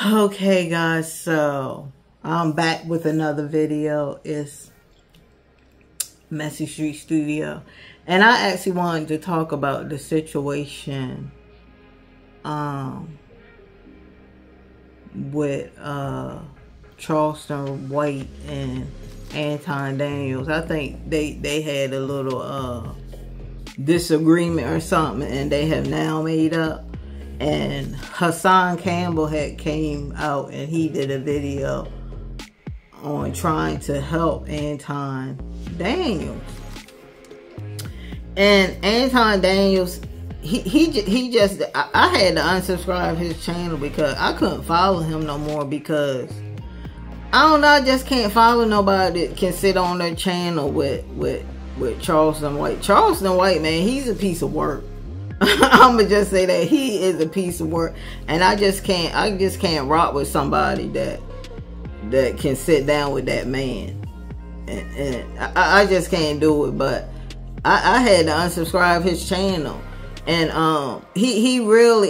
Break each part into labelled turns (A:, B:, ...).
A: Okay guys, so I'm back with another video. It's Messy Street Studio, and I actually wanted to talk about the situation with Charleston White and Anton Daniels. I think they had a little disagreement or something, and they have now made up. And Hassan Campbell had came out and he did a video on trying to help Anton Daniels. And Anton Daniels, he just, I had to unsubscribe his channel because I couldn't follow him no more, because I don't know, I just can't follow nobody that can sit on their channel with Charleston White. Charleston White, man, he's a piece of work. I'm gonna just say that he is a piece of work, and I just can't rock with somebody that can sit down with that man, and I just can't do it. But I had to unsubscribe his channel, and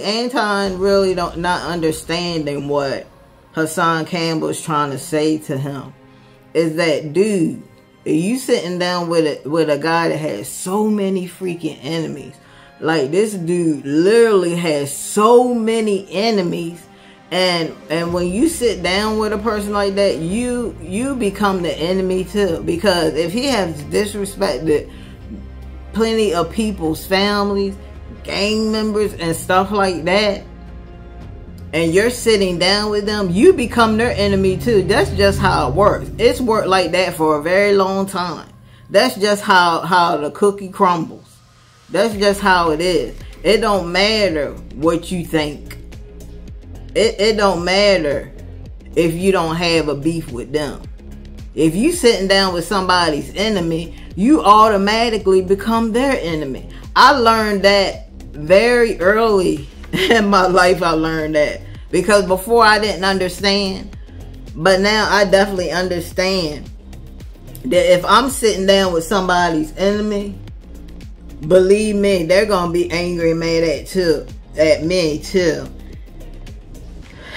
A: Anton really not understanding what Hassan Campbell is trying to say to him is that, dude, you sitting down with a guy that has so many freaking enemies. Like, this dude literally has so many enemies, and when you sit down with a person like that, you become the enemy too. Because if he has disrespected plenty of people's families, gang members, and stuff like that, and you're sitting down with them, you become their enemy too. That's just how it works. It's worked like that for a very long time. That's just how the cookie crumbles. That's just how it is. It don't matter what you think. It don't matter if you don't have a beef with them. If you sitting down with somebody's enemy, you automatically become their enemy. I learned that very early in my life. I learned that, because before I didn't understand, but now I definitely understand that if I'm sitting down with somebody's enemy, believe me, they're gonna be angry and mad at me too,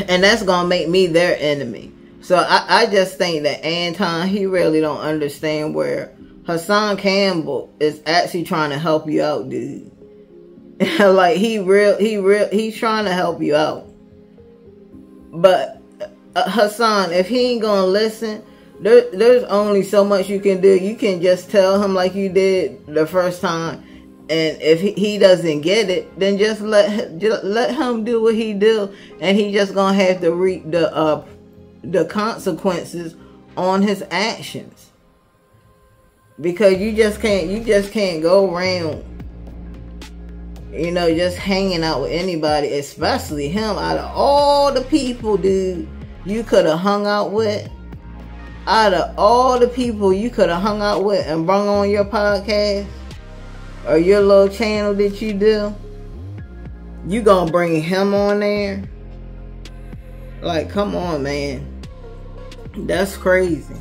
A: and that's gonna make me their enemy. So I just think that Anton, he really don't understand where Hassan Campbell is actually trying to help you out, dude. Like, he's trying to help you out. But Hassan, if he ain't gonna listen, there's only so much you can do. You can just tell him like you did the first time. And if he doesn't get it, then just let him do what he do, and he just gonna have to reap the consequences on his actions. Because you just can't go around, you know, just hanging out with anybody, especially him. Out of all the people, dude, you could have hung out with, out of all the people you could have hung out with and brought on your podcast or your little channel that you do, you gonna bring him on there? Like, come on, man. That's crazy.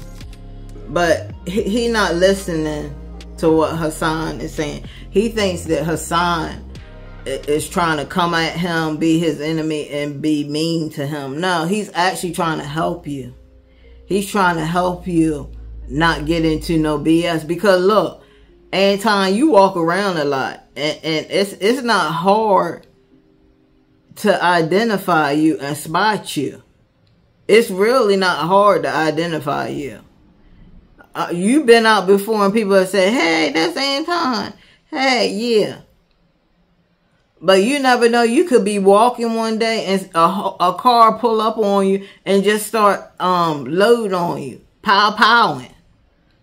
A: But he not listening to what Hassan is saying. He thinks that Hassan is trying to come at him, be his enemy, and be mean to him. No, he's actually trying to help you. He's trying to help you not get into no BS. Because look, Anton, you walk around a lot, and it's not hard to identify you and spot you. It's really not hard to identify you. You've been out before and people have said, hey, that's Anton. Hey, yeah. But you never know. You could be walking one day and a car pull up on you and just start load on you, powing.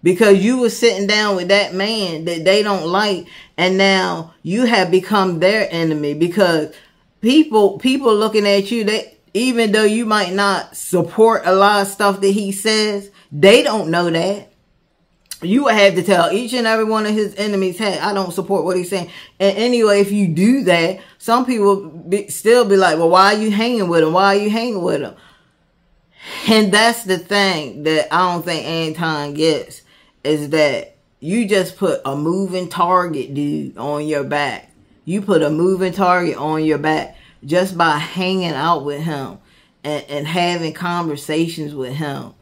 A: Because you were sitting down with that man that they don't like, and now you have become their enemy. Because people looking at you, they, even though you might not support a lot of stuff that he says, they don't know that. You would have to tell each and every one of his enemies, hey, I don't support what he's saying. And anyway, if you do that, some people still be like, well, why are you hanging with him? Why are you hanging with him? And that's the thing that I don't think Anton gets, is that you just put a moving target, dude, on your back. You put a moving target on your back just by hanging out with him. and having conversations with him,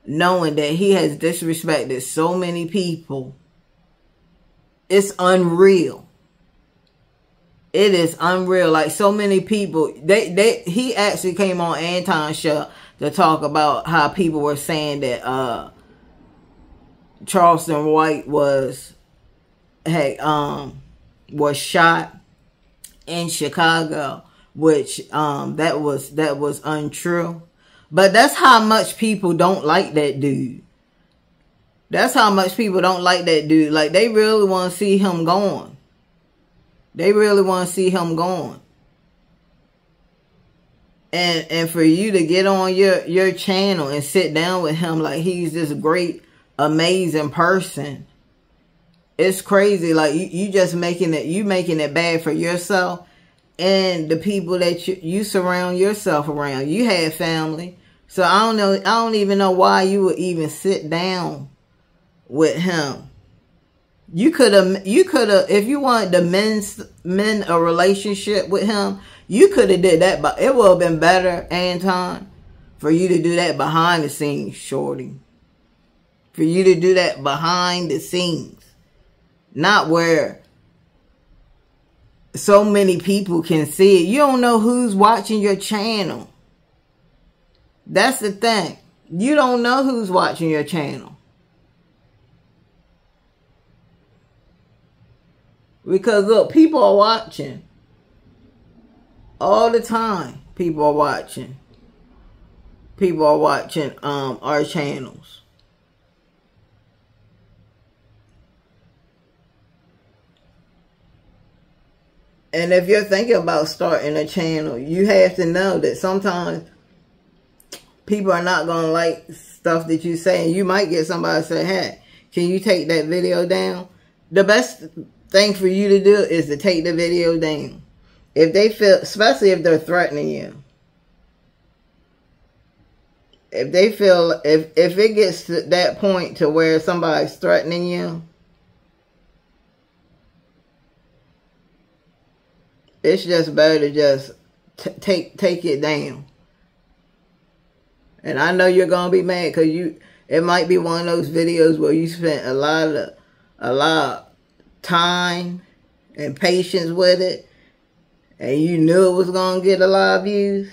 A: knowing that he has disrespected so many people, it's unreal. It is unreal. Like, so many people, he actually came on Anton's show to talk about how people were saying that Charleston White was shot in Chicago, which that was untrue. But that's how much people don't like that dude. That's how much people don't like that dude. Like, they really want to see him gone. They really want to see him gone. And for you to get on your channel and sit down with him like he's this great, amazing person, it's crazy. Like, you just making it bad for yourself and the people that you surround yourself around. You have family. So I don't even know why you would even sit down with him. You could have, if you wanted the men a relationship with him, you could have did that, but it would have been better, Anton, for you to do that behind the scenes, shorty. For you to do that behind the scenes. Not where so many people can see it. You don't know who's watching your channel. That's the thing. You don't know who's watching your channel. Because look, people are watching. All the time, people are watching. People are watching our channels. And if you're thinking about starting a channel, you have to know that sometimes people are not going to like stuff that you say. And you might get somebody to say, hey, can you take that video down? The best thing for you to do is to take the video down. If they feel, especially if they're threatening you. If they feel, if it gets to that point to where somebody's threatening you, it's just better to just take it down. And I know you're gonna be mad because it might be one of those videos where you spent a lot of time and patience with it, and you knew it was gonna get a lot of views.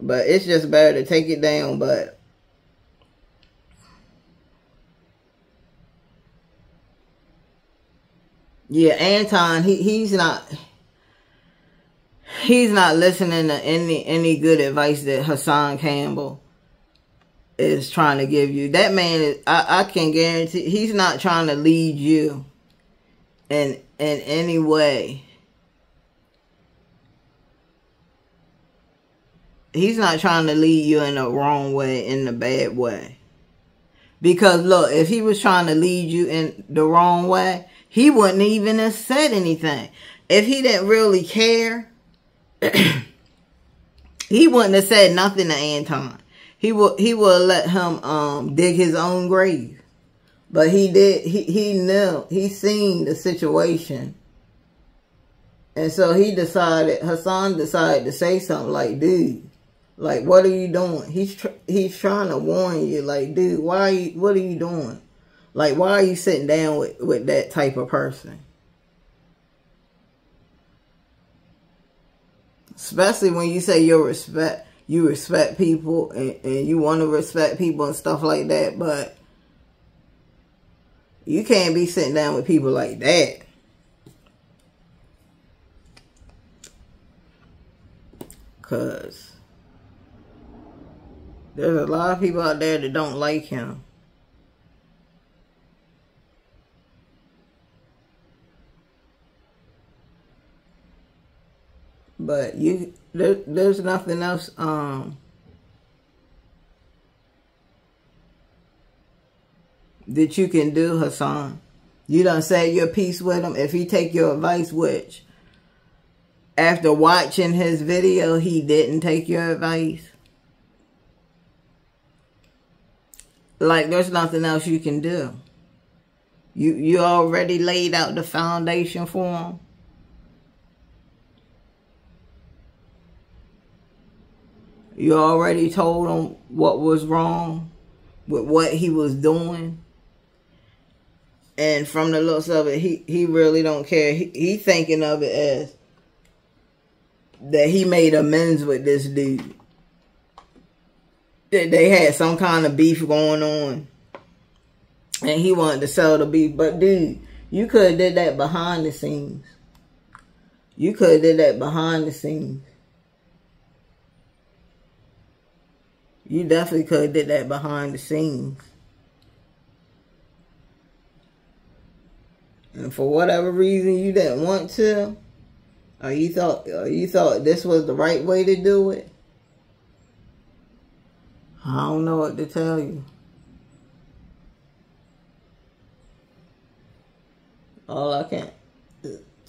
A: But it's just better to take it down. But yeah, Anton, he's not listening to any good advice that Hassan Campbell is trying to give you. That man is, I can guarantee, he's not trying to lead you in any way. He's not trying to lead you in the wrong way, in the bad way. Because look, if he was trying to lead you in the wrong way, he wouldn't even have said anything. If he didn't really care, he wouldn't have said nothing to Anton. He would let him dig his own grave. But he did. He knew. He seen the situation, and so Hassan decided to say something like, "Dude, like, what are you doing?" He's trying to warn you, like, "Dude, what are you doing? Like, why are you sitting down with that type of person?" Especially when you say you respect people and you want to respect people and stuff like that, but you can't be sitting down with people like that. Because there's a lot of people out there that don't like him. But there's nothing else that you can do, Hassan. You done said your piece with him. If he take your advice, which after watching his video, he didn't take your advice. Like, there's nothing else you can do. You already laid out the foundation for him. You already told him what was wrong with what he was doing. And from the looks of it, he really don't care. He thinking of it as that he made amends with this dude. That they had some kind of beef going on. And he wanted to sell the beef. But dude, you could have did that behind the scenes. You could have did that behind the scenes. You definitely could have did that behind the scenes. And for whatever reason you didn't want to, or you thought this was the right way to do it, I don't know what to tell you. All I can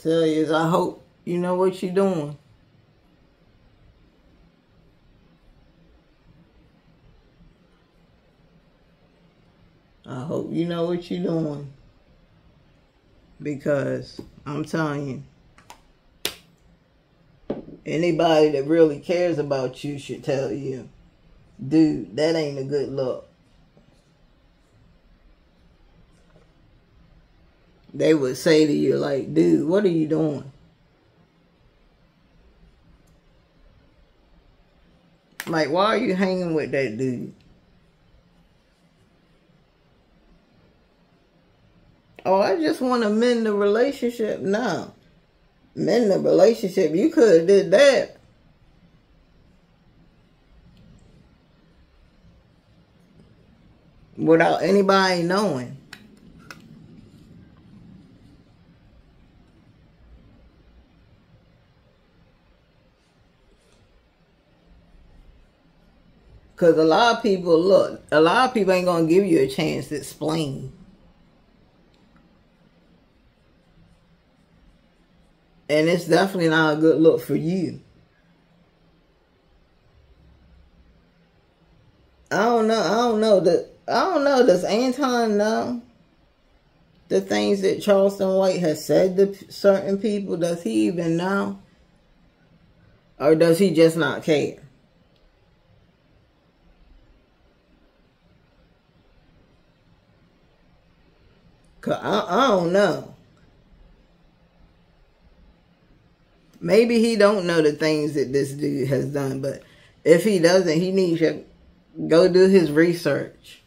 A: tell you is I hope you know what you're doing. I hope you know what you're doing. Because I'm telling you, anybody that really cares about you should tell you, dude, that ain't a good look. They would say to you like, dude, what are you doing? Like, why are you hanging with that dude? Oh, I just want to mend the relationship. No. Mend the relationship. You could have did that. Without anybody knowing. Because a lot of people ain't going to give you a chance to explain. And it's definitely not a good look for you. I don't know. Does Anton know the things that Charleston White has said to certain people? Does he even know? Or does he just not care? Cause I don't know. Maybe he don't know the things that this dude has done, but if he doesn't, he needs to go do his research.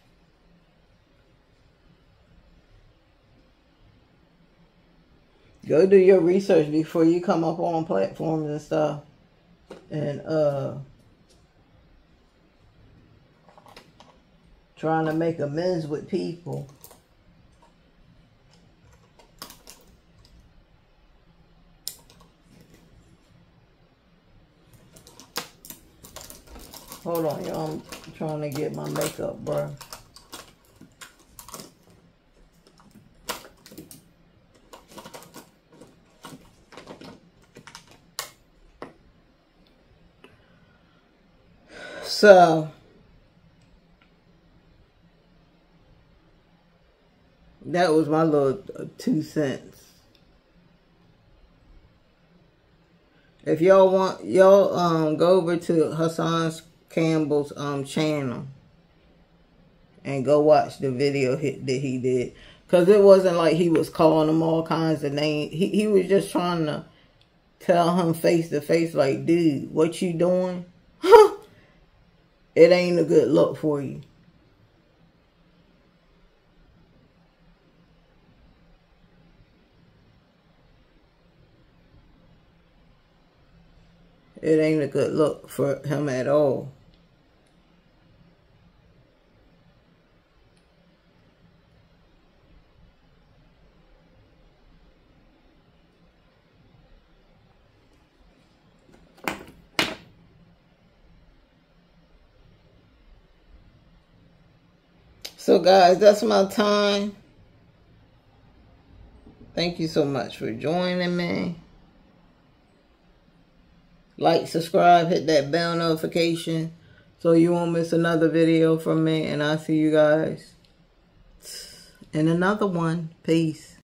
A: Go do your research before you come up on platforms and stuff. And trying to make amends with people. Hold on, y'all. I'm trying to get my makeup, bro. So, that was my little 2 cents. If y'all want, y'all go over to Hassan Campbell's channel and go watch the video that he did, because it wasn't like he was calling him all kinds of names. He was just trying to tell him face to face, like, dude, what you doing? It ain't a good look for you. It ain't a good look for him at all. So guys, that's my time. Thank you so much for joining me. Like, subscribe, hit that bell notification so you won't miss another video from me. And I'll see you guys in another one. Peace.